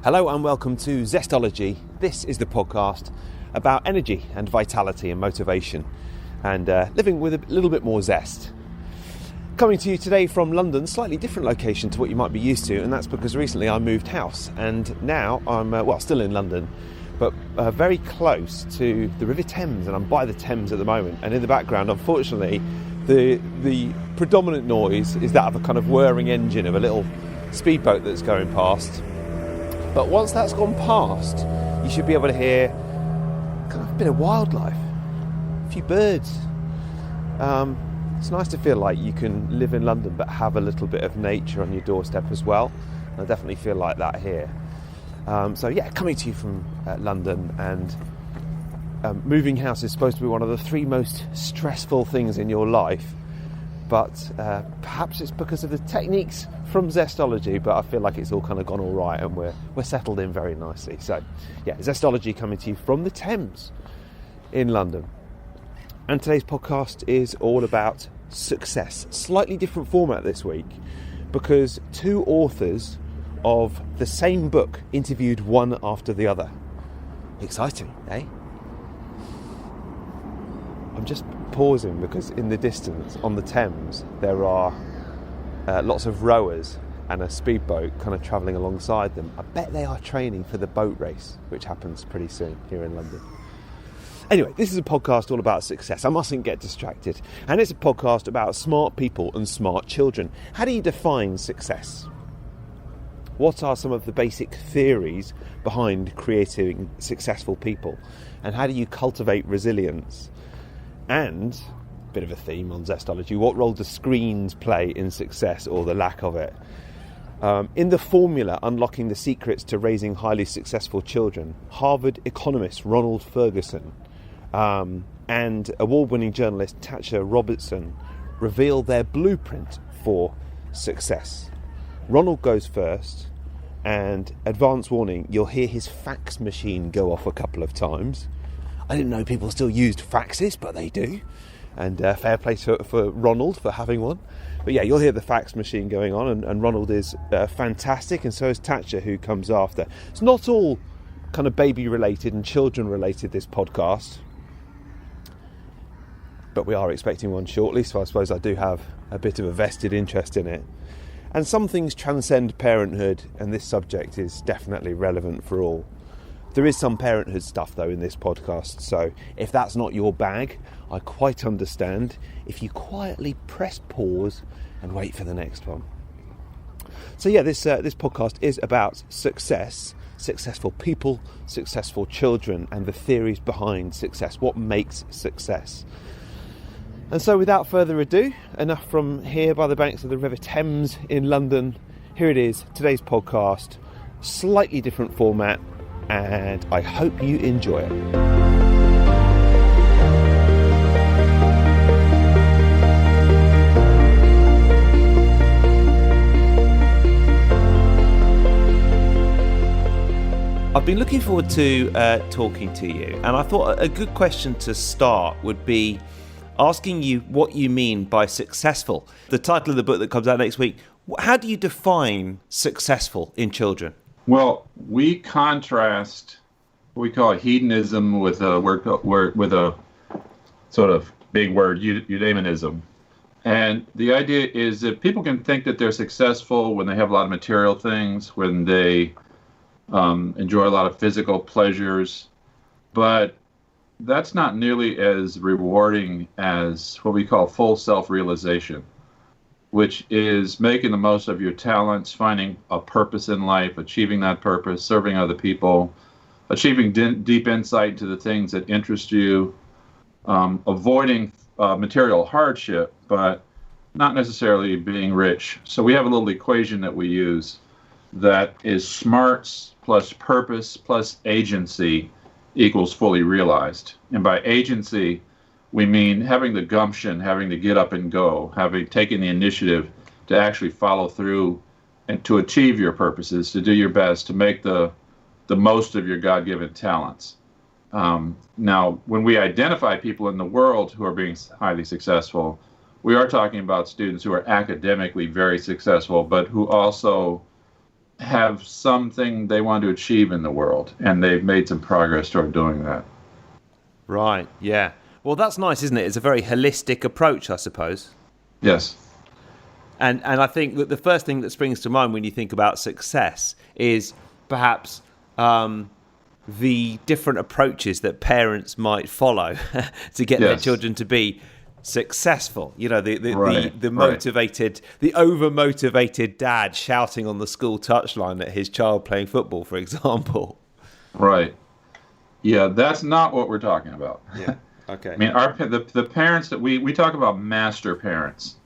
Hello and welcome to Zestology. This is the podcast about energy and vitality and motivation and living with a little bit more zest. Coming to you today from London, slightly different location to what you might be used to, and that's because recently I moved house and now I'm, still in London, but very close to the River Thames, and I'm by the Thames at the moment, and in the background, unfortunately, the predominant noise is that of a kind of whirring engine of a little speedboat that's going past. But once that's gone past, you should be able to hear kind of a bit of wildlife, a few birds. It's nice to feel like you can live in London but have a little bit of nature on your doorstep as well. I definitely feel like that here. Coming to you from London, and moving house is supposed to be one of the three most stressful things in your life. But perhaps it's because of the techniques from Zestology, but I feel like it's all kind of gone all right and we're settled in very nicely. So, Zestology coming to you from the Thames in London. And today's podcast is all about success. Slightly different format this week because two authors of the same book interviewed one after the other. Exciting, eh? I'm just pausing because in the distance on the Thames there are lots of rowers and a speedboat kind of travelling alongside them. I bet they are training for the boat race, which happens pretty soon here in London. Anyway, this is a podcast all about success. I mustn't get distracted. And it's a podcast about smart people and smart children. How do you define success? What are some of the basic theories behind creating successful people? And how do you cultivate resilience? And, a bit of a theme on Zestology, what role do screens play in success or the lack of it? In the formula Unlocking the Secrets to Raising Highly Successful Children, Harvard economist Ronald Ferguson and award-winning journalist Tatsha Robertson reveal their blueprint for success. Ronald goes first, and advance warning, you'll hear his fax machine go off a couple of times. I didn't know people still used faxes, but they do. And fair play for Ronald for having one. But yeah, you'll hear the fax machine going on, and Ronald is fantastic, and so is Tatsha, who comes after. It's not all kind of baby-related and children-related, this podcast. But we are expecting one shortly, so I suppose I do have a bit of a vested interest in it. And some things transcend parenthood, and this subject is definitely relevant for all. There is some parenthood stuff, though, in this podcast, so if that's not your bag, I quite understand if you quietly press pause and wait for the next one. So this podcast is about success, successful people, successful children, and the theories behind success, what makes success. And so without further ado, enough from here by the banks of the River Thames in London. Here it is, today's podcast, slightly different format, and I hope you enjoy it. I've been looking forward to talking to you, and I thought a good question to start would be asking you what you mean by successful. The title of the book that comes out next week, how do you define successful in children? Well, we contrast what we call hedonism with a sort of big word, eudaimonism. And the idea is that people can think that they're successful when they have a lot of material things, when they enjoy a lot of physical pleasures, but that's not nearly as rewarding as what we call full self-realization, which is making the most of your talents, finding a purpose in life, achieving that purpose, serving other people, achieving deep insight into the things that interest you, avoiding material hardship, but not necessarily being rich. So we have a little equation that we use that is smarts plus purpose plus agency equals fully realized. And by agency, we mean having the gumption, having to get up and go, having taken the initiative to actually follow through and to achieve your purposes, to do your best, to make the most of your God-given talents. Now, when we identify people in the world who are being highly successful, we are talking about students who are academically very successful, but who also have something they want to achieve in the world, and they've made some progress toward doing that. Right, yeah. Well, that's nice, isn't it? It's a very holistic approach, I suppose. Yes. And I think that the first thing that springs to mind when you think about success is perhaps the different approaches that parents might follow to get their children to be successful. You know, the motivated, the over-motivated dad shouting on the school touchline at his child playing football, for example. Right. Yeah, that's not what we're talking about. Yeah. Okay. I mean, the parents that we talk about, master parents,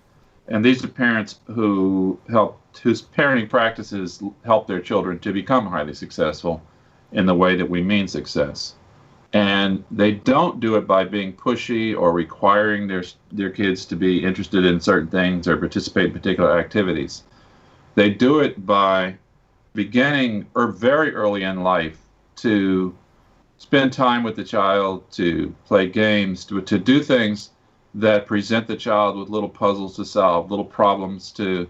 and these are parents whose parenting practices help their children to become highly successful in the way that we mean success. And they don't do it by being pushy or requiring their kids to be interested in certain things or participate in particular activities. They do it by beginning or very early in life to spend time with the child, to play games, to do things that present the child with little puzzles to solve, little problems to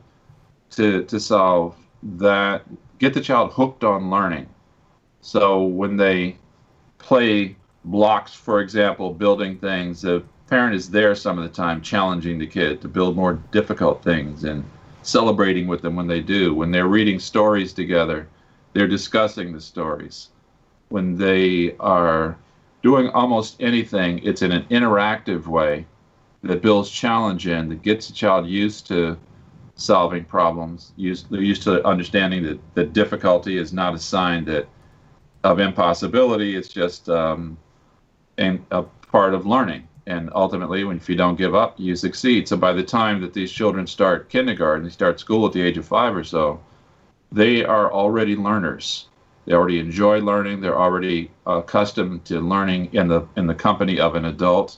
solve, that get the child hooked on learning. So when they play blocks, for example, building things, the parent is there some of the time challenging the kid to build more difficult things and celebrating with them when they do. When they're reading stories together, they're discussing the stories. When they are doing almost anything, it's in an interactive way that builds challenge in, that gets the child used to solving problems. They're used to understanding that difficulty is not a sign of impossibility. It's just a part of learning. And ultimately, if you don't give up, you succeed. So by the time that these children start kindergarten, they start school at the age of 5 or so, they are already learners. They already enjoy learning. They're already accustomed to learning in the company of an adult.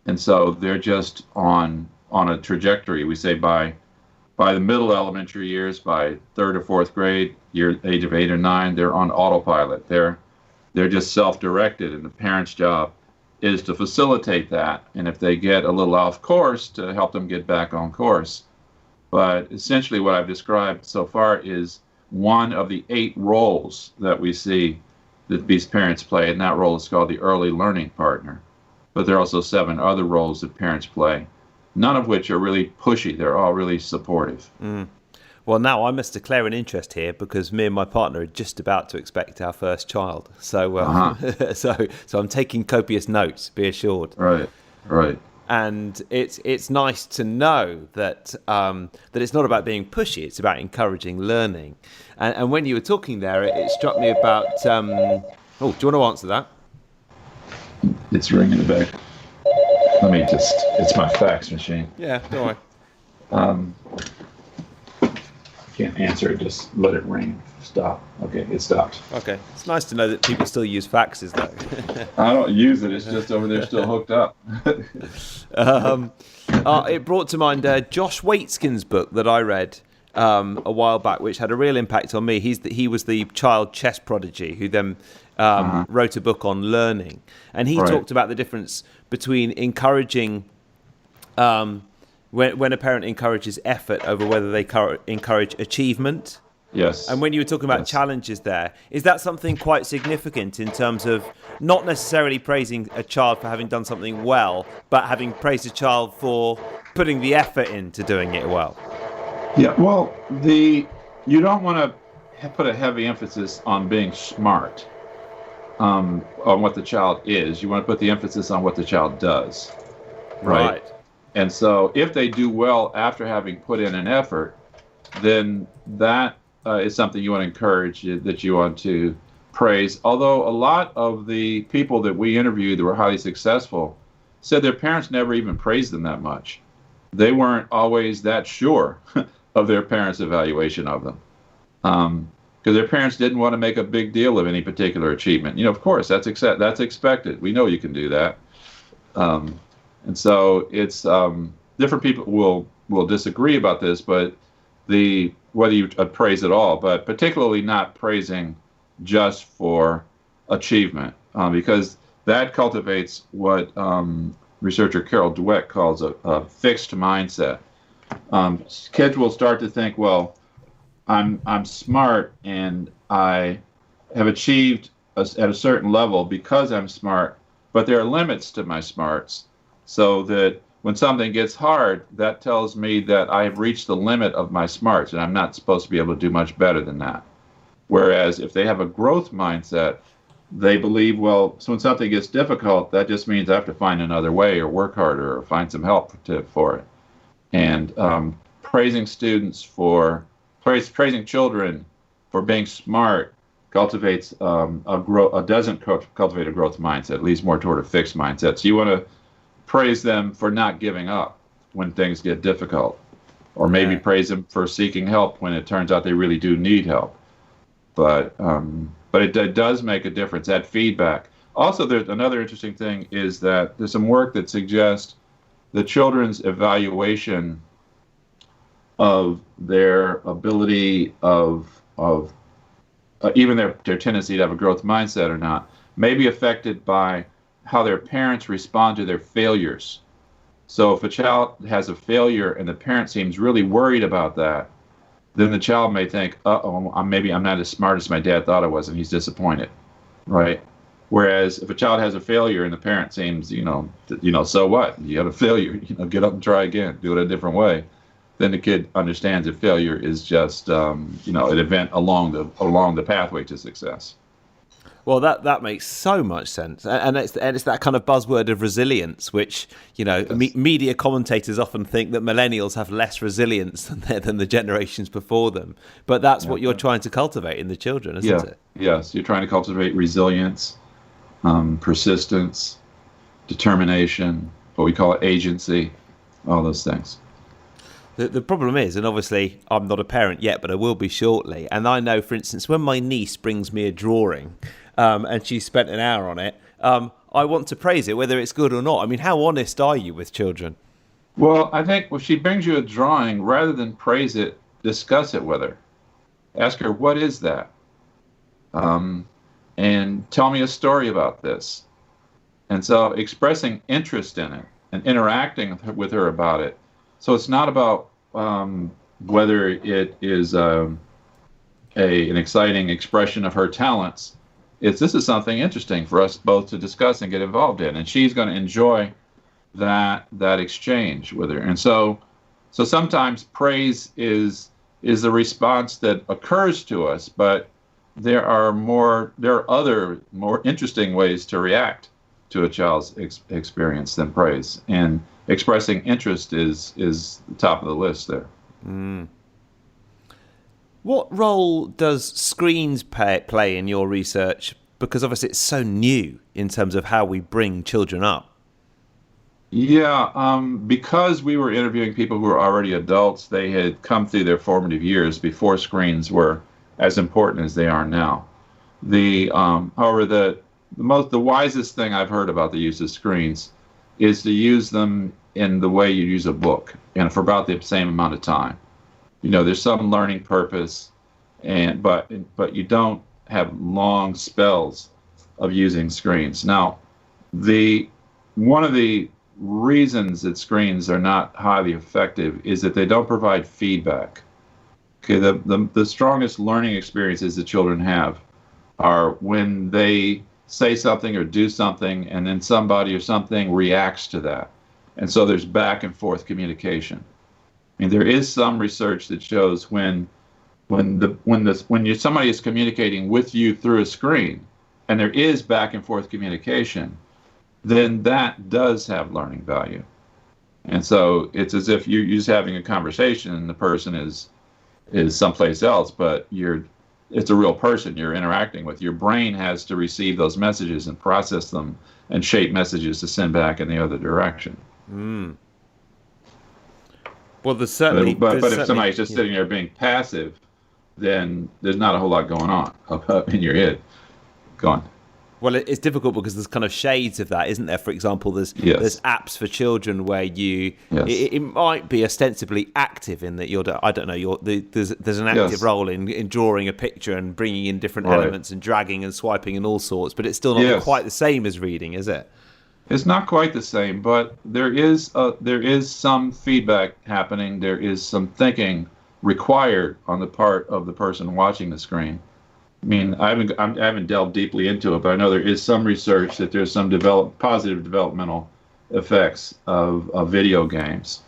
And so they're just on a trajectory. We say by the middle elementary years, by 3rd or 4th grade, age of 8 or 9, they're on autopilot. They're just self-directed, and the parent's job is to facilitate that. And if they get a little off course, to help them get back on course. But essentially what I've described so far is one of the 8 roles that we see that these parents play, and that role is called the early learning partner. But there are also 7 other roles that parents play, none of which are really pushy. They're all really supportive. Mm. Well, now I must declare an interest here because me and my partner are just about to expect our first child. So, so I'm taking copious notes, be assured. Right. And it's nice to know that that it's not about being pushy. It's about encouraging learning. And when you were talking there, it struck me about. Do you want to answer that? It's ringing the back. It's my fax machine. Yeah, don't worry. Can't answer it, just let it ring. Stop. Okay, it stopped. Okay. It's nice to know that people still use faxes, though. I don't use it. It's just over there still hooked up. It brought to mind Josh Waitzkin's book that I read a while back, which had a real impact on me. He was the child chess prodigy who then wrote a book on learning. And he talked about the difference between encouraging... when a parent encourages effort over whether they encourage achievement. Yes. And when you were talking about challenges there, is that something quite significant in terms of not necessarily praising a child for having done something well, but having praised a child for putting the effort into doing it well? Yeah, well, you don't want to put a heavy emphasis on being smart, on what the child is. You want to put the emphasis on what the child does. Right. And so if they do well after having put in an effort, then that is something you want to encourage, that you want to praise. Although a lot of the people that we interviewed that were highly successful said their parents never even praised them that much. They weren't always that sure of their parents' evaluation of them. Because their parents didn't want to make a big deal of any particular achievement. Of course, that's expected. We know you can do that. And so it's different people will disagree about this, but whether you praise at all, but particularly not praising just for achievement, because that cultivates what researcher Carol Dweck calls a fixed mindset. Kids will start to think, well, I'm smart and I have achieved at a certain level because I'm smart, but there are limits to my smarts, so that when something gets hard, that tells me that I have reached the limit of my smarts and I'm not supposed to be able to do much better than that. Whereas if they have a growth mindset, they believe, well, so when something gets difficult, that just means I have to find another way or work harder or find some help for it. And praising children for being smart cultivates doesn't cultivate a growth mindset. It leads more toward a fixed mindset. So you want to praise them for not giving up when things get difficult, or maybe praise them for seeking help when it turns out they really do need help. But it does make a difference, that feedback. Also, there's another interesting thing is that there's some work that suggests the children's evaluation of their ability of even their tendency to have a growth mindset or not may be affected by how their parents respond to their failures. So if a child has a failure and the parent seems really worried about that, then the child may think, maybe I'm not as smart as my dad thought I was, and he's disappointed, right? Whereas if a child has a failure and the parent seems, so what? You had a failure, get up and try again, do it a different way. Then the kid understands that failure is just, an event along the pathway to success. Well, that makes so much sense, and it's that kind of buzzword of resilience, which media commentators often think that millennials have less resilience than the generations before them. But that's what you're trying to cultivate in the children, isn't it? Yes, you're trying to cultivate resilience, persistence, determination, what we call agency, all those things. The problem is, and obviously I'm not a parent yet, but I will be shortly, and I know, for instance, when my niece brings me a drawing and she's spent an hour on it, I want to praise it, whether it's good or not. I mean, how honest are you with children? Well, I think if she brings you a drawing, rather than praise it, discuss it with her. Ask her, what is that? And tell me a story about this. And so expressing interest in it and interacting with her about it. So it's not about whether it is an exciting expression of her talents. This is something interesting for us both to discuss and get involved in, and she's going to enjoy that exchange with her. And so sometimes praise is the response that occurs to us, but there are other more interesting ways to react to a child's experience than praise, and expressing interest is the top of the list there. What role does screens play in your research? Because obviously it's so new in terms of how we bring children up. Yeah, because we were interviewing people who were already adults, they had come through their formative years before screens were as important as they are now. However, the wisest thing I've heard about the use of screens is to use them in the way you use a book, and for about the same amount of time. There's some learning purpose, but you don't have long spells of using screens. Now, one of the reasons that screens are not highly effective is that they don't provide feedback. Okay, the strongest learning experiences that children have are when they say something or do something, and then somebody or something reacts to that. And so there's back and forth communication. I mean, there is some research that shows when somebody is communicating with you through a screen, and there is back and forth communication, then that does have learning value. And so it's as if you're just having a conversation and the person is someplace else, but it's a real person you're interacting with. Your brain has to receive those messages and process them and shape messages to send back in the other direction. Well, there's certainly... But if somebody's just sitting there being passive, then there's not a whole lot going on up in your head. Go on. Well, it's difficult because there's kind of shades of that, isn't there? For example, there's apps for children where it might be ostensibly active in that there's an active role in drawing a picture and bringing in different elements and dragging and swiping and all sorts, but it's still not quite the same as reading, is it? It's not quite the same, but there is some feedback happening. There is some thinking required on the part of the person watching the screen. I mean, I haven't delved deeply into it, but I know there is some research that there's some positive developmental effects of video games.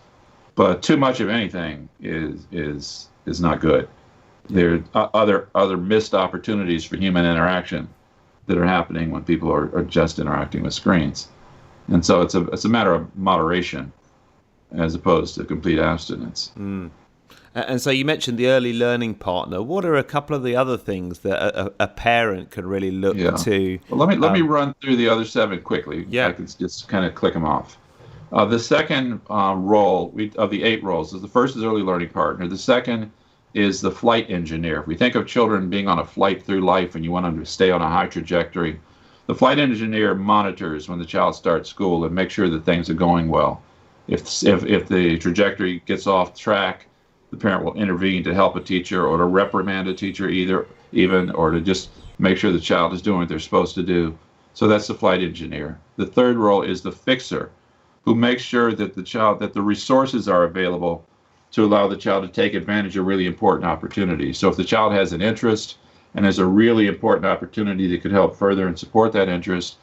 But too much of anything is not good. There are other missed opportunities for human interaction that are happening when people are just interacting with screens. And so it's a matter of moderation as opposed to complete abstinence. And so you mentioned the early learning partner. What are a couple of the other things that a parent can really look to? Well, let me run through the other 7 quickly. Yeah. I can just kind of click them off. The second role of the 8 roles is the first is early learning partner. The second is the flight engineer. If we think of children being on a flight through life and you want them to stay on a high trajectory, the flight engineer monitors when the child starts school and makes sure that things are going well. If the trajectory gets off track, the parent will intervene to help a teacher or to reprimand a teacher or to just make sure the child is doing what they're supposed to do. So that's the flight engineer. The third role is the fixer, who makes sure that the resources are available to allow the child to take advantage of really important opportunities. So if the child has an interest and has a really important opportunity that could help further and support that interest,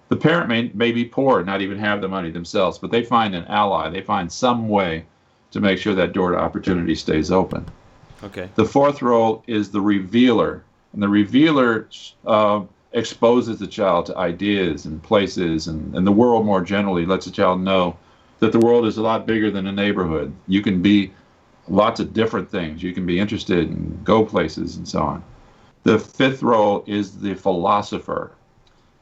the parent may be poor and not even have the money themselves, but they find an ally. They find some way to make sure that door to opportunity stays open. Okay. The fourth role is the revealer. And the revealer exposes the child to ideas and places and the world more generally, lets the child know that the world is a lot bigger than a neighborhood. You can be lots of different things. You can be interested and go places and so on. The fifth role is the philosopher.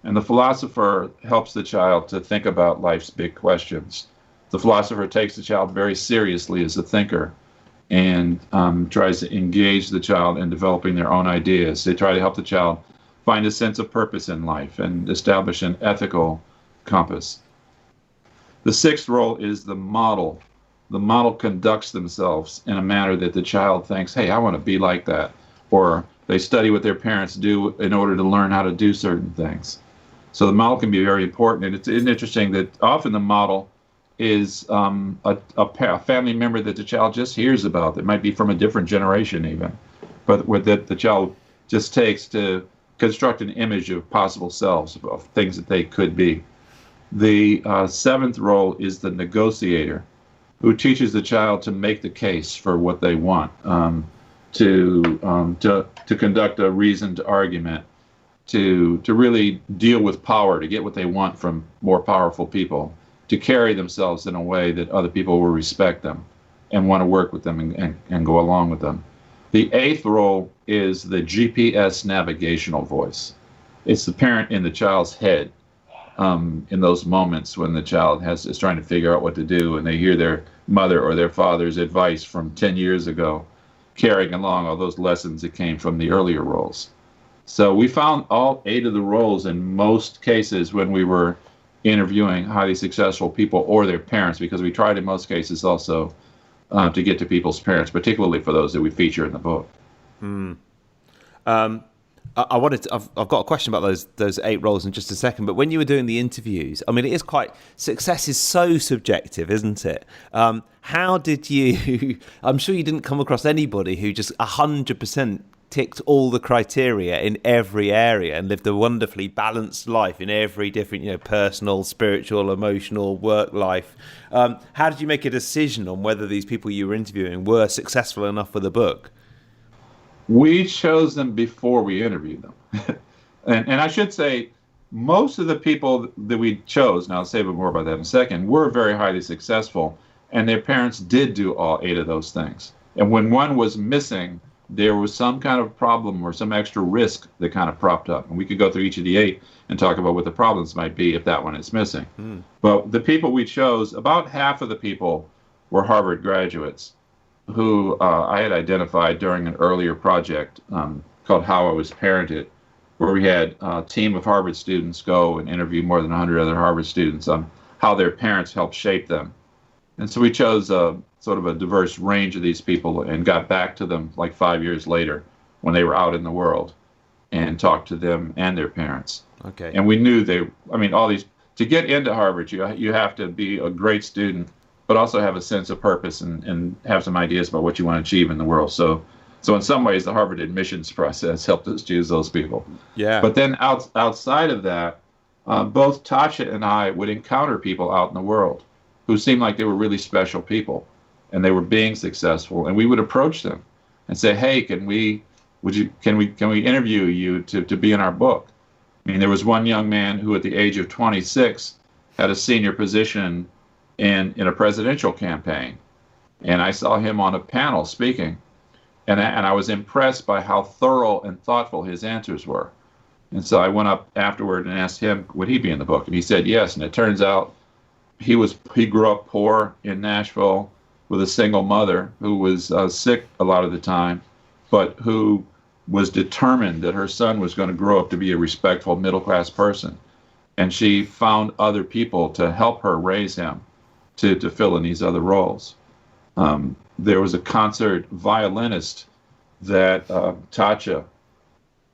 And the philosopher helps the child to think about life's big questions. The philosopher takes the child very seriously as a thinker and tries to engage the child in developing their own ideas. They try to help the child find a sense of purpose in life and establish an ethical compass. The sixth role is the model. The model conducts themselves in a manner that the child thinks, hey, I want to be like that. Or they study what their parents do in order to learn how to do certain things. So the model can be very important. And it's interesting that often the model is a family member that the child just hears about, that might be from a different generation even, but that the child just takes to construct an image of possible selves, of things that they could be. The seventh role is the negotiator, who teaches the child to make the case for what they want, to conduct a reasoned argument, to really deal with power, to get what they want from more powerful people, to carry themselves in a way that other people will respect them and want to work with them and go along with them. The eighth role is the GPS navigational voice. It's the parent in the child's head in those moments when the child is trying to figure out what to do and they hear their mother or their father's advice from 10 years ago, carrying along all those lessons that came from the earlier roles. So we found all 8 of the roles in most cases when we were interviewing highly successful people or their parents, because we tried in most cases also to get to people's parents, particularly for those that we feature in the book. I've got a question about those 8 roles in just a second, but when you were doing the interviews, I mean, it is success is so subjective, isn't it? How did you, I'm sure you didn't come across anybody who just 100% ticked all the criteria in every area and lived a wonderfully balanced life in every different, personal, spiritual, emotional, work life. How did you make a decision on whether these people you were interviewing were successful enough for the book? We chose them before we interviewed them. and I should say, most of the people that we chose, and I'll say a bit more about that in a second, were very highly successful, and their parents did do all 8 of those things. And when one was missing, there was some kind of problem or some extra risk that kind of propped up. And we could go through each of the 8 and talk about what the problems might be if that one is missing. But the people we chose, about half of the people were Harvard graduates who I had identified during an earlier project called How I Was Parented, where we had a team of Harvard students go and interview more than 100 other Harvard students on how their parents helped shape them. And so we chose sort of a diverse range of these people and got back to them like 5 years later when they were out in the world and talked to them and their parents. Okay. And we knew all these, to get into Harvard, you have to be a great student but also have a sense of purpose and have some ideas about what you want to achieve in the world. So in some ways, the Harvard admissions process helped us choose those people. Yeah. But then outside of that, both Tatsha and I would encounter people out in the world who seemed like they were really special people, and they were being successful, and we would approach them and say, "Hey, can we interview you to be in our book?" I mean, there was one young man who, at the age of 26, had a senior position in a presidential campaign, and I saw him on a panel speaking, and I was impressed by how thorough and thoughtful his answers were. And so I went up afterward and asked him, would he be in the book? And he said yes. And it turns out he grew up poor in Nashville with a single mother who was sick a lot of the time, but who was determined that her son was going to grow up to be a respectful middle-class person. And she found other people to help her raise him to fill in these other roles. There was a concert violinist that Tatsha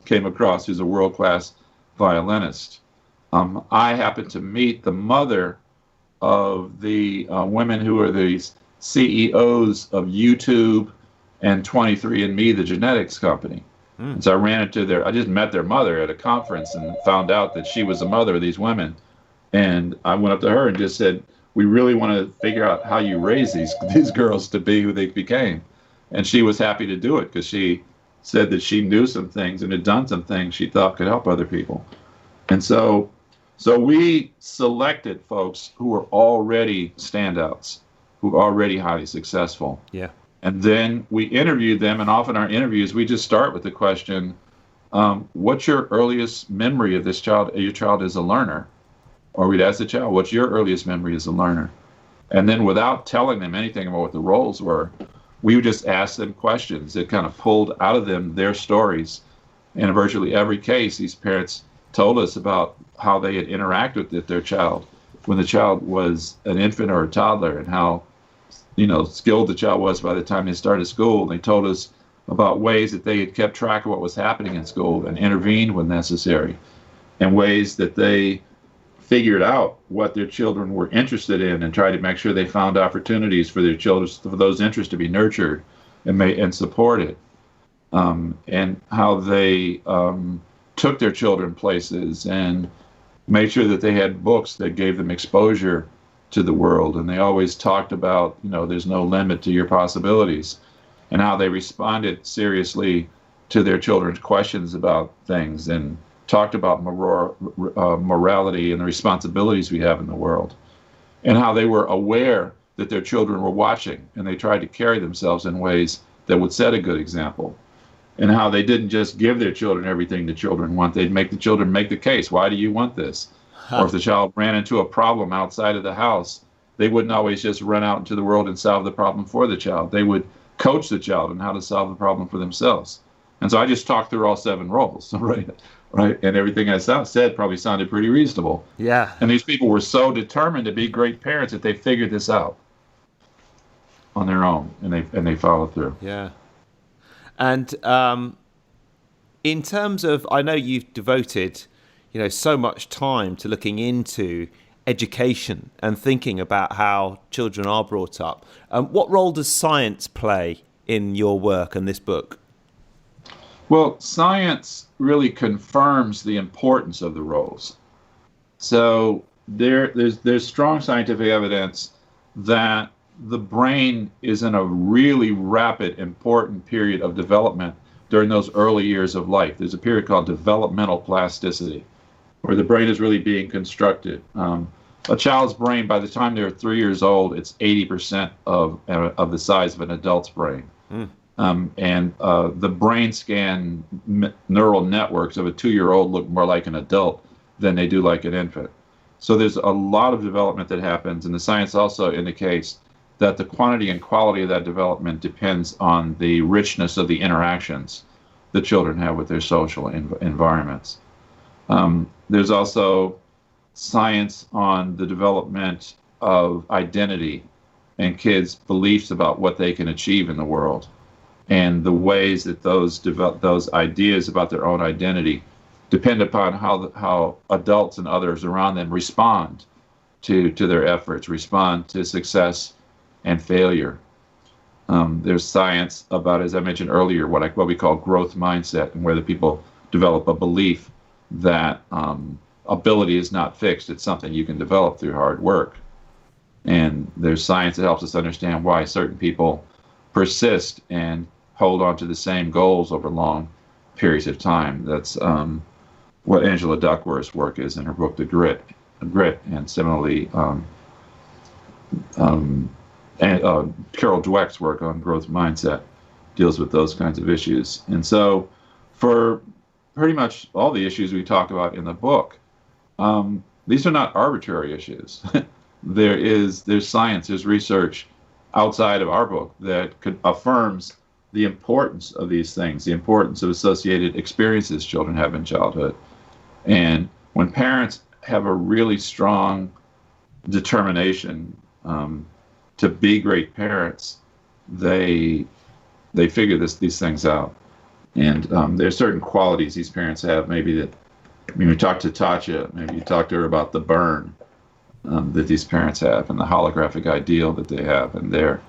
came across, who's a world-class violinist. I happened to meet the mother of the women who are the CEOs of YouTube and 23andMe, the genetics company. And so I ran into I just met their mother at a conference and found out that she was the mother of these women. And I went up to her and just said, we really want to figure out how you raise these girls to be who they became. And she was happy to do it because she said that she knew some things and had done some things she thought could help other people. And so we selected folks who were already standouts, who were already highly successful. Yeah. And then we interviewed them, and often our interviews, we just start with the question, what's your earliest memory of this child, your child as a learner? Or we'd ask the child, what's your earliest memory as a learner? And then without telling them anything about what the roles were, we would just ask them questions that kind of pulled out of them their stories. And in virtually every case, these parents told us about how they had interacted with their child when the child was an infant or a toddler, and how skilled the child was by the time they started school. They told us about ways that they had kept track of what was happening in school and intervened when necessary, and ways that they figured out what their children were interested in and tried to make sure they found opportunities for their children, for those interests to be nurtured and supported, and how they took their children places and made sure that they had books that gave them exposure to the world. And they always talked about, there's no limit to your possibilities, and how they responded seriously to their children's questions about things, and talked about morality and the responsibilities we have in the world, and how they were aware that their children were watching, and they tried to carry themselves in ways that would set a good example, and how they didn't just give their children everything the children want. They'd make the children make the case. Why do you want this? Or if the child ran into a problem outside of the house, they wouldn't always just run out into the world and solve the problem for the child. They would coach the child on how to solve the problem for themselves. And so I just talked through all 7 roles, right? And everything I said probably sounded pretty reasonable. Yeah. And these people were so determined to be great parents that they figured this out on their own, and they followed through. Yeah. And in terms of, I know you've devoted, so much time to looking into education and thinking about how children are brought up. What role does science play in your work and this book? Well, science really confirms the importance of the roles. So there's strong scientific evidence that the brain is in a really rapid, important period of development during those early years of life. There's a period called developmental plasticity, where the brain is really being constructed. A child's brain, by the time they're 3 years old, it's 80% of the size of an adult's brain. And the brain scan neural networks of a 2-year-old look more like an adult than they do like an infant. So there's a lot of development that happens, and the science also indicates that the quantity and quality of that development depends on the richness of the interactions that children have with their social environments. There's also science on the development of identity and kids' beliefs about what they can achieve in the world, and the ways that those ideas about their own identity depend upon how adults and others around them respond to their efforts, respond to success and failure. There's science about, as I mentioned earlier, what we call growth mindset, and where the people develop a belief that ability is not fixed. It's something you can develop through hard work. And there's science that helps us understand why certain people persist and hold on to the same goals over long periods of time. That's what Angela Duckworth's work is in her book, The Grit. And similarly, and Carol Dweck's work on growth mindset deals with those kinds of issues. And so for pretty much all the issues we talk about in the book, these are not arbitrary issues. There's science, there's research outside of our book that affirms the importance of these things, the importance of associated experiences children have in childhood. And when parents have a really strong determination to be great parents, they figure these things out. And there's certain qualities these parents have. Maybe that, when you talk to Tatsha, maybe you talk to her about the burn that these parents have, and the holographic ideal that they have, and their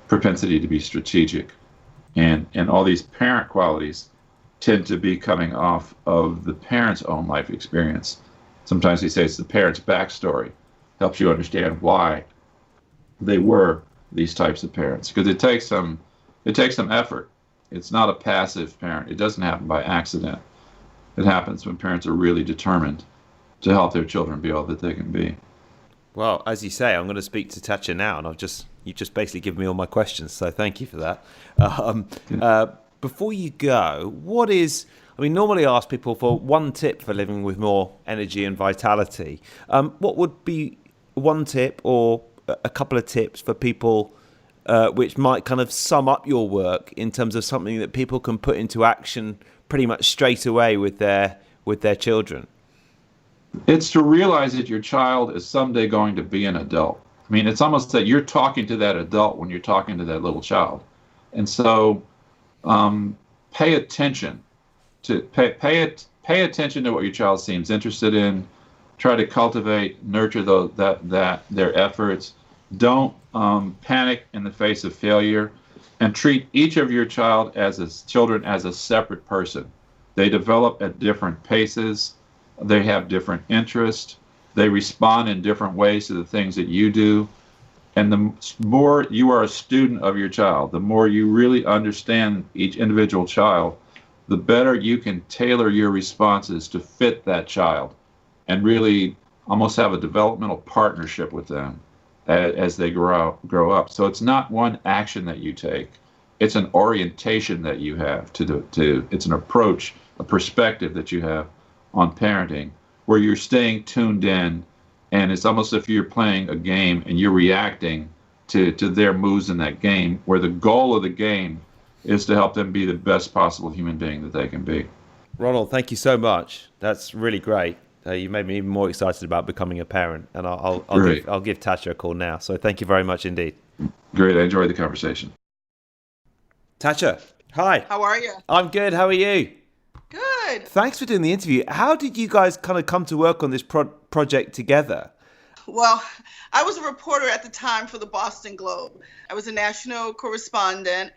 propensity to be strategic. And all these parent qualities tend to be coming off of the parent's own life experience. Sometimes we say it's the parent's backstory, helps you understand why they were these types of parents, because it takes some effort. It's not a passive parent. It doesn't happen by accident. It happens when parents are really determined to help their children be all that they can be. Well, as you say, I'm going to speak to Tatsha now, and you've just basically given me all my questions, so thank you for that. Before you go, normally I ask people for one tip for living with more energy and vitality. What would be one tip or a couple of tips for people which might kind of sum up your work in terms of something that people can put into action pretty much straight away with their children? It's to realize that your child is someday going to be an adult. I mean, it's almost that you're talking to that adult when you're talking to that little child. And so pay attention pay attention to what your child seems interested in. Try to cultivate, nurture their efforts. Don't panic in the face of failure, and treat each of your children as a separate person. They develop at different paces. They have different interests. They respond in different ways to the things that you do. And the more you are a student of your child, the more you really understand each individual child, the better you can tailor your responses to fit that child and really almost have a developmental partnership with them as they grow up. So it's not one action that you take. It's an orientation that you have it's an approach, a perspective that you have on parenting, where you're staying tuned in, and it's almost as if you're playing a game and you're reacting to their moves in that game, where the goal of the game is to help them be the best possible human being that they can be. Ronald, thank you so much. That's really great. You made me even more excited about becoming a parent, and I'll give Tatsha a call now. So thank you very much indeed. Great. I enjoyed the conversation. Tatsha, hi. How are you? I'm good. How are you? Good. Thanks for doing the interview. How did you guys kind of come to work on this project together? Well, I was a reporter at the time for the Boston Globe. I was a national correspondent,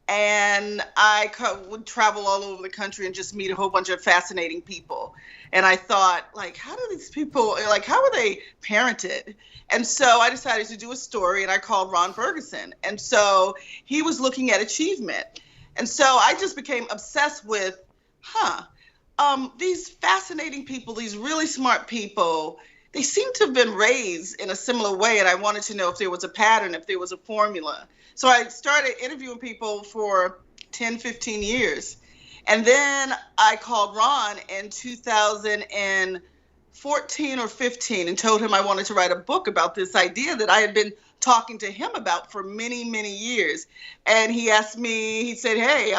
and I would travel all over the country and just meet a whole bunch of fascinating people. And I thought, how do these people, how are they parented? And so I decided to do a story, and I called Ron Ferguson. And so he was looking at achievement. And so I just became obsessed with, these fascinating people, these really smart people, they seem to have been raised in a similar way. And I wanted to know if there was a pattern, if there was a formula. So I started interviewing people for 10, 15 years. And then I called Ron in 2014 or 15 and told him I wanted to write a book about this idea that I had been talking to him about for many, many years. And he asked me, he said, hey,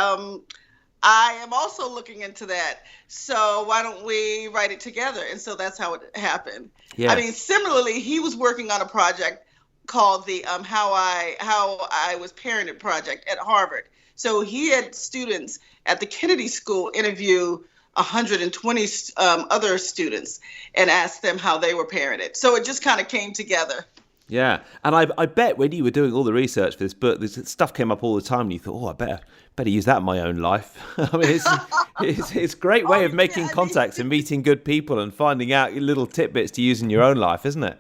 I am also looking into that. So why don't we write it together? And so that's how it happened. Yeah. I mean, similarly, he was working on a project called the How I Was Parented project at Harvard. So he had students at the Kennedy School interview 120 other students and asked them how they were parented. So it just kind of came together. Yeah, and I bet when you were doing all the research for this book, this stuff came up all the time, and you thought, oh, I better use that in my own life. I mean, it's a great way of making contacts and meeting good people and finding out little tidbits to use in your own life, isn't it?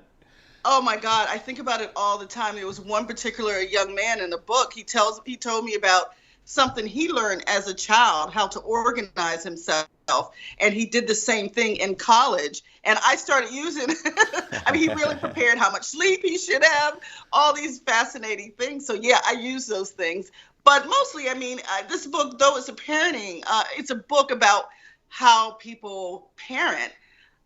Oh my God, I think about it all the time. There was one particular young man in the book. He told me about something he learned as a child, how to organize himself. And he did the same thing in college. And I started using, I mean, he really prepared how much sleep he should have, all these fascinating things. So yeah, I use those things. But mostly, I mean, this book, though it's a parenting, it's a book about how people parent.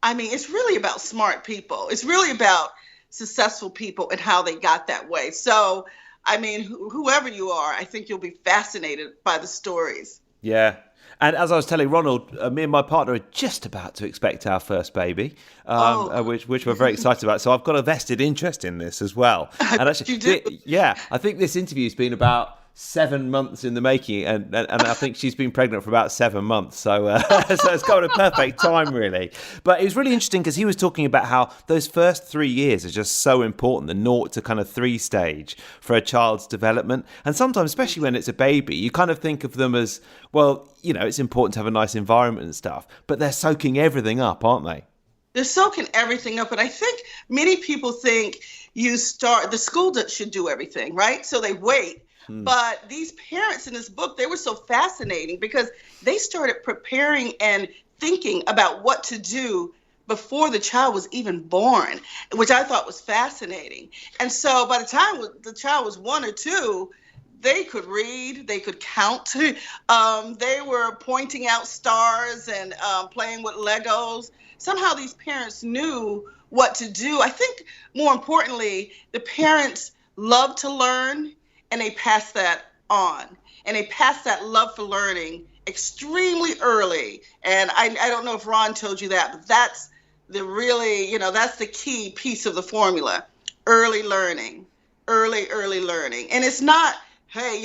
I mean, it's really about smart people. It's really about successful people and how they got that way. So, I mean, whoever you are, I think you'll be fascinated by the stories. Yeah. And as I was telling Ronald, me and my partner are just about to expect our first baby, which we're very excited about. So I've got a vested interest in this as well. And actually, you do? Yeah, I think this interview's been about 7 months in the making, and I think she's been pregnant for about 7 months, so so it's got a perfect time, really. But it was really interesting because he was talking about how those first 3 years are just so important, the 0 to kind of 3 stage for a child's development. And sometimes, especially when it's a baby, you kind of think of them as, well, you know, it's important to have a nice environment and stuff, but they're soaking everything up, aren't they? They're soaking everything up. And I think many people think the school should do everything, right? So they wait. But these parents in this book, they were so fascinating because they started preparing and thinking about what to do before the child was even born, which I thought was fascinating. And so by the time the child was 1 or 2, they could read, they could count. They were pointing out stars and playing with Legos. Somehow these parents knew what to do. I think more importantly, the parents love to learn. And they pass that on. And they pass that love for learning extremely early. And I don't know if Ron told you that, but that's that's the key piece of the formula. Early learning. Early learning. And it's not, hey,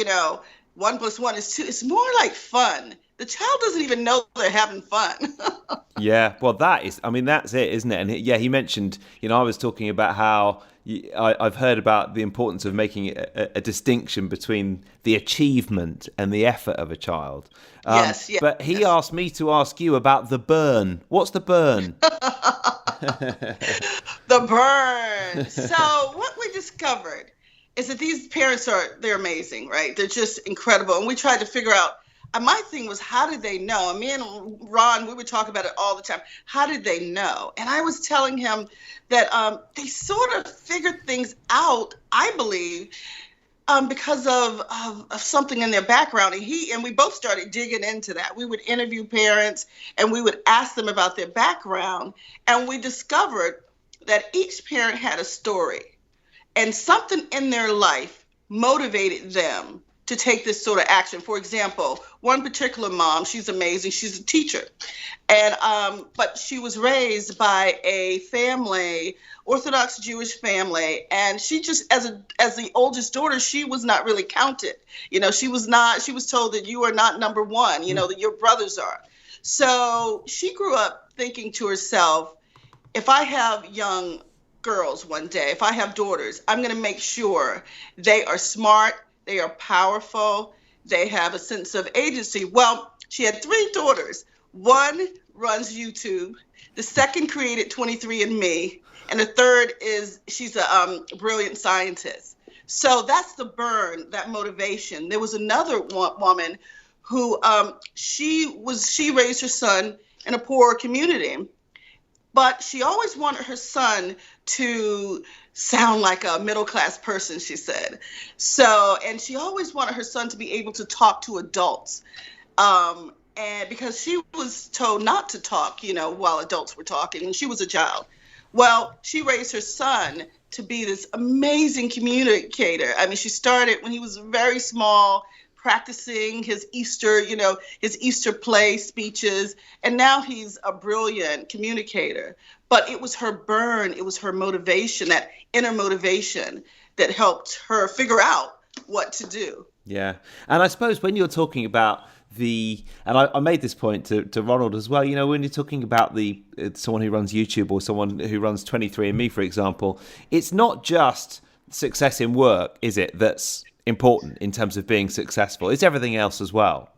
1 + 1 is 2. It's more like fun. The child doesn't even know they're having fun. Yeah, well, that's it, isn't it? And yeah, he mentioned, I was talking about how I've heard about the importance of making a distinction between the achievement and the effort of a child. Yes. But he asked me to ask you about the burn. What's the burn? The burn. So what we discovered is that these parents they're amazing, right? They're just incredible. And we tried to figure out, my thing was, how did they know? And me and Ron, we would talk about it all the time. How did they know? And I was telling him that they sort of figured things out, I believe, because of something in their background. And we both started digging into that. We would interview parents and we would ask them about their background. And we discovered that each parent had a story and something in their life motivated them to take this sort of action. For example, one particular mom, she's amazing. She's a teacher. And but she was raised by a family, Orthodox Jewish family, and she just, as the oldest daughter, she was not really counted. She was told that you are not number one, that your brothers are. So she grew up thinking to herself, if I have young girls one day, if I have daughters, I'm going to make sure they are smart, they are powerful, they have a sense of agency. Well, she had 3 daughters. One runs YouTube. The second created 23andMe. And the third she's a brilliant scientist. So that's the burn, that motivation. There was another woman who she raised her son in a poor community. But she always wanted her son to sound like a middle-class person, she said. So, and she always wanted her son to be able to talk to adults. And because she was told not to talk, while adults were talking, and she was a child. Well, she raised her son to be this amazing communicator. I mean, she started when he was very small, practicing his Easter play speeches, and now he's a brilliant communicator. But it was her burn, it was her motivation, that inner motivation that helped her figure out what to do. Yeah. And I suppose when you're talking about and I made this point to Ronald as well, you know, when you're talking about someone who runs YouTube or someone who runs 23andMe, for example, it's not just success in work, is it, that's important in terms of being successful? It's everything else as well.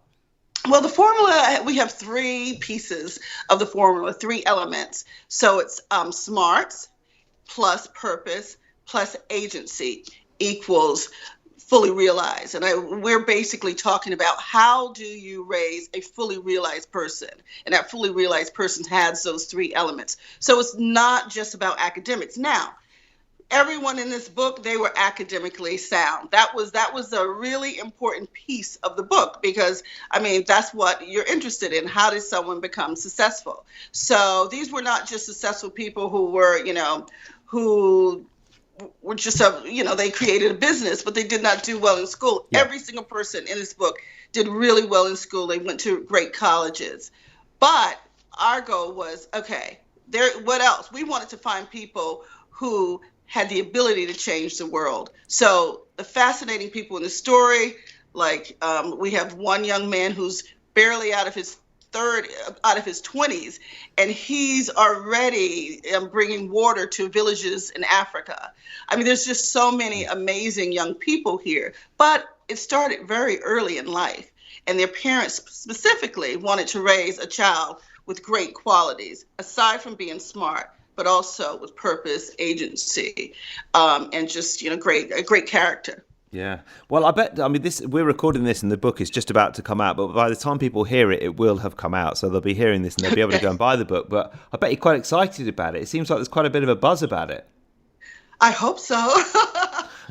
Well, the formula, we have 3 pieces of the formula, 3 elements. So it's smarts plus purpose plus agency equals fully realized. And we're basically talking about how do you raise a fully realized person? And that fully realized person has those 3 elements. So it's not just about academics. Now, everyone in this book, they were academically sound. That was a really important piece of the book because, I mean, that's what you're interested in. How did someone become successful? So these were not just successful people who were, you know, who were just, you know, they created a business, but they did not do well in school. Yeah. Every single person in this book did really well in school. They went to great colleges. But our goal was, okay, what else? We wanted to find people who had the ability to change the world. So the fascinating people in the story, like we have one young man who's barely out of his 20s, and he's already bringing water to villages in Africa. I mean, there's just so many amazing young people here, but it started very early in life, and their parents specifically wanted to raise a child with great qualities, aside from being smart, but also with purpose, agency, and just, you know, a great character. Yeah. Well, I mean, we're recording this and the book is just about to come out, but by the time people hear it, it will have come out. So they'll be hearing this and they'll be able to go and buy the book. But I bet you're quite excited about it. It seems like there's quite a bit of a buzz about it. I hope so.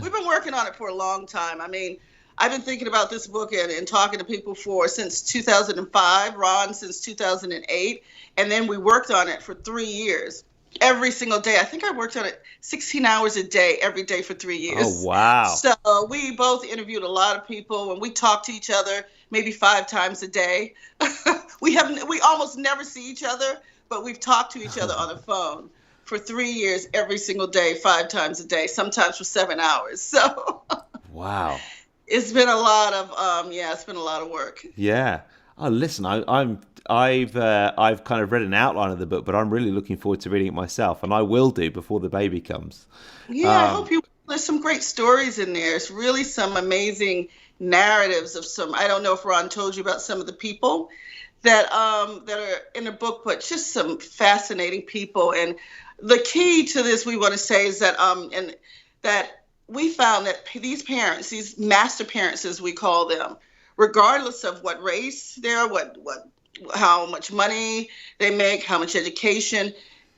We've been working on it for a long time. I mean, I've been thinking about this book and talking to people since 2005, Ron since 2008, and then we worked on it for 3 years. Every single day. I think I worked on it 16 hours a day, every day for 3 years. Oh, wow. So we both interviewed a lot of people, and we talked to each other maybe 5 times a day. We almost never see each other, but we've talked to each other on the phone for 3 years, every single day, 5 times a day, sometimes for 7 hours. So wow. It's been a lot of work. Yeah. Oh, listen, I've kind of read an outline of the book, but I'm really looking forward to reading it myself, and I will do before the baby comes. Yeah, I hope you. There's some great stories in there. It's really some amazing narratives of some. I don't know if Ron told you about some of the people that are in the book, but just some fascinating people. And the key to this, we want to say, is that that we found that these parents, these master parents, as we call them, regardless of what race they're, how much money they make, how much education,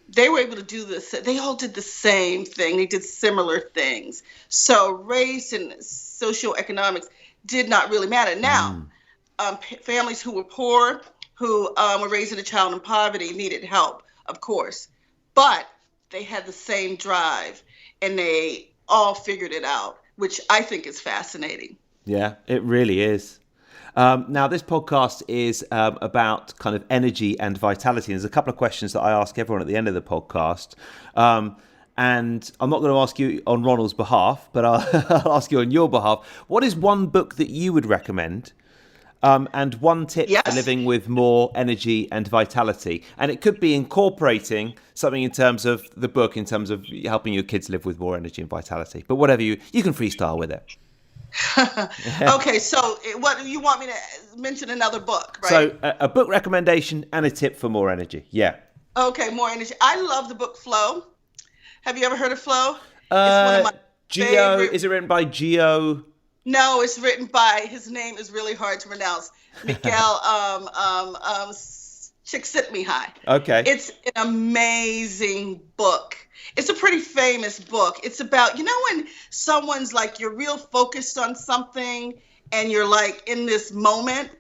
they were able to do this. They all did the same thing. They did similar things. So race and socioeconomics did not really matter. Now, families who were poor, who were raising a child in poverty, needed help, of course. But they had the same drive, and they all figured it out, which I think is fascinating. Yeah, it really is. Now, this podcast is about kind of energy and vitality. There's a couple of questions that I ask everyone at the end of the podcast. And I'm not going to ask you on Ronald's behalf, but I'll ask you on your behalf. What is one book that you would recommend? And one tip for living with more energy and vitality? And it could be incorporating something in terms of the book, in terms of helping your kids live with more energy and vitality. But whatever you can freestyle with it. Okay, so what you want me to mention another book, right? So a book recommendation and a tip for more energy. Yeah. Okay, more energy. I love the book Flow. Have you ever heard of Flow? It's one of my favorite. Is it written by Geo? No, it's written by, his name is really hard to pronounce, Miguel Csikszentmihalyi. Okay. It's an amazing book. It's a pretty famous book. It's about, when someone's like, you're real focused on something and you're like in this moment,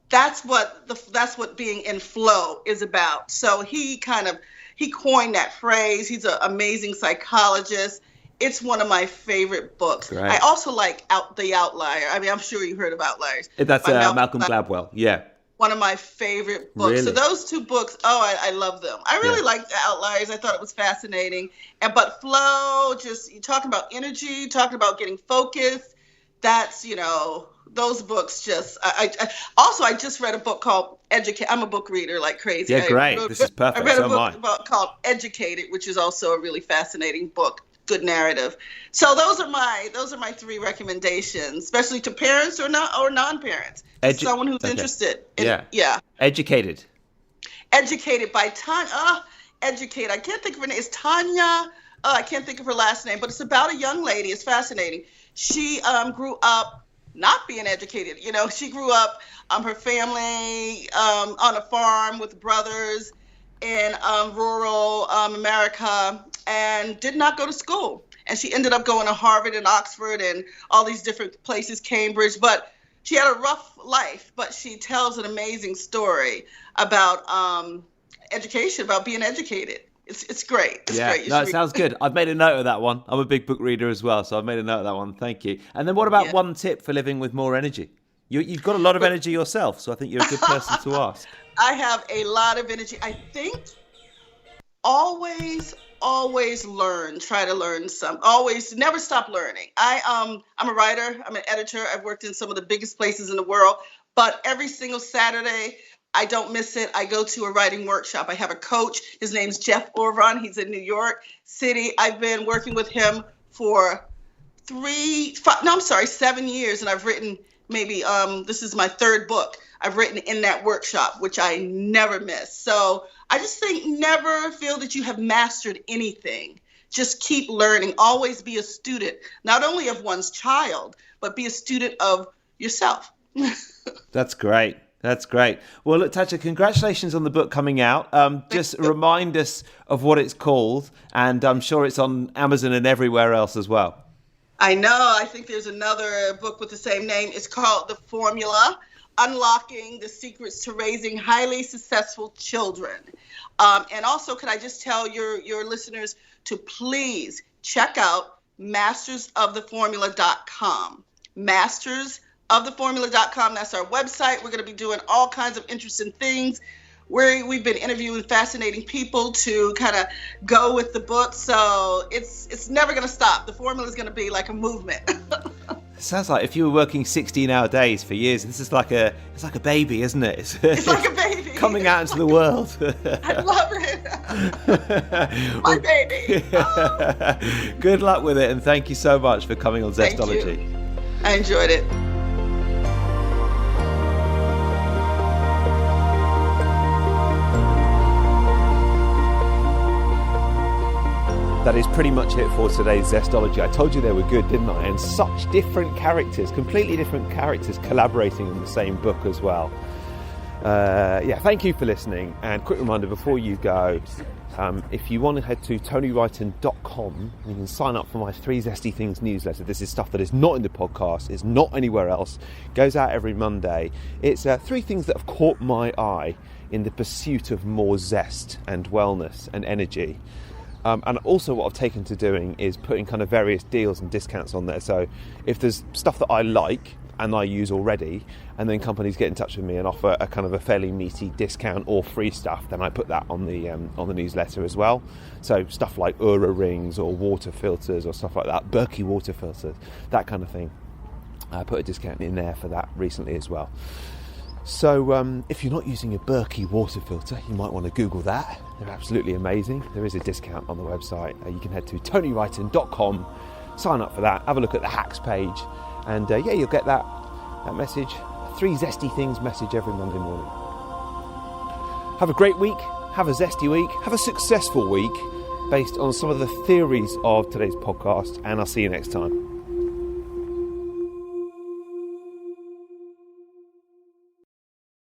that's what being in flow is about. So he coined that phrase. He's an amazing psychologist. It's one of my favorite books. Right. I also like The Outlier. I mean, I'm sure you heard of Outliers. That's Malcolm Gladwell. Yeah. One of my favorite books. Really? So those 2 books, I love them. I really liked The Outliers. I thought it was fascinating. But Flow, just you talking about energy, talking about getting focused, that's, those books just, I just read a book called I'm a book reader like crazy. Yeah, great. This is perfect. I read So a book called Educated, which is also a really fascinating book. Good narrative. So those are my three recommendations, especially to parents or non-parents. Someone who's interested. Educated. Educated by Tanya. Educated. I can't think of her name. It's Tanya. I can't think of her last name, but it's about a young lady. It's fascinating. She grew up not being educated. She grew up, her family on a farm with brothers in rural America, and did not go to school. And she ended up going to Harvard and Oxford and all these different places, Cambridge. But she had a rough life, but she tells an amazing story about education, about being educated. It's great. It's great. No, it sounds good. I've made a note of that one. I'm a big book reader as well, so I've made a note of that one. Thank you. And then what about one tip for living with more energy? You've got a lot of energy yourself, so I think you're a good person to ask. I have a lot of energy. I think always learn. Try to learn some. Always, never stop learning. I'm a writer. I'm an editor. I've worked in some of the biggest places in the world. But every single Saturday, I don't miss it. I go to a writing workshop. I have a coach. His name's Jeff Orvon. He's in New York City. I've been working with him for 7 years, and I've written maybe this is my third book I've written in that workshop, which I never miss. So I just think never feel that you have mastered anything. Just keep learning. Always be a student, not only of one's child, but be a student of yourself. That's great. That's great. Well, look, Tatsha, congratulations on the book coming out. Just remind us of what it's called, and I'm sure it's on Amazon and everywhere else as well. I know. I think there's another book with the same name. It's called The Formula, Unlocking the Secrets to Raising Highly Successful Children. And also, could I just tell your listeners to please check out mastersoftheformula.com. Mastersoftheformula.com. That's our website. We're going to be doing all kinds of interesting things. We've been interviewing fascinating people to kind of go with the book. So it's never going to stop. The formula is going to be like a movement. It sounds like if you were working 16-hour days for years, this is like a baby, isn't it? It's like a baby. Coming out into the world. I love it. My baby. Oh. Good luck with it, and thank you so much for coming on Zestology. Thank you. I enjoyed it. That is pretty much it for today's Zestology. I told you they were good, didn't I? And such different characters, completely different characters collaborating on the same book as well. Thank you for listening. And quick reminder before you go, if you want to head to TonyWrighton.com, you can sign up for my 3 Zesty Things newsletter. This is stuff that is not in the podcast, is not anywhere else, goes out every Monday. It's 3 things that have caught my eye in the pursuit of more zest and wellness and energy. And also what I've taken to doing is putting kind of various deals and discounts on there. So if there's stuff that I like and I use already, and then companies get in touch with me and offer a kind of a fairly meaty discount or free stuff, then I put that on the newsletter as well. So stuff like Oura rings or water filters or stuff like that, Berkey water filters, that kind of thing. I put a discount in there for that recently as well. So if you're not using a Berkey water filter, you might want to Google that. They're absolutely amazing. There is a discount on the website. You can head to TonyWrighton.com, sign up for that, have a look at the hacks page, and you'll get that message, 3 Zesty Things message every Monday morning. Have a great week, have a zesty week, have a successful week based on some of the theories of today's podcast, and I'll see you next time.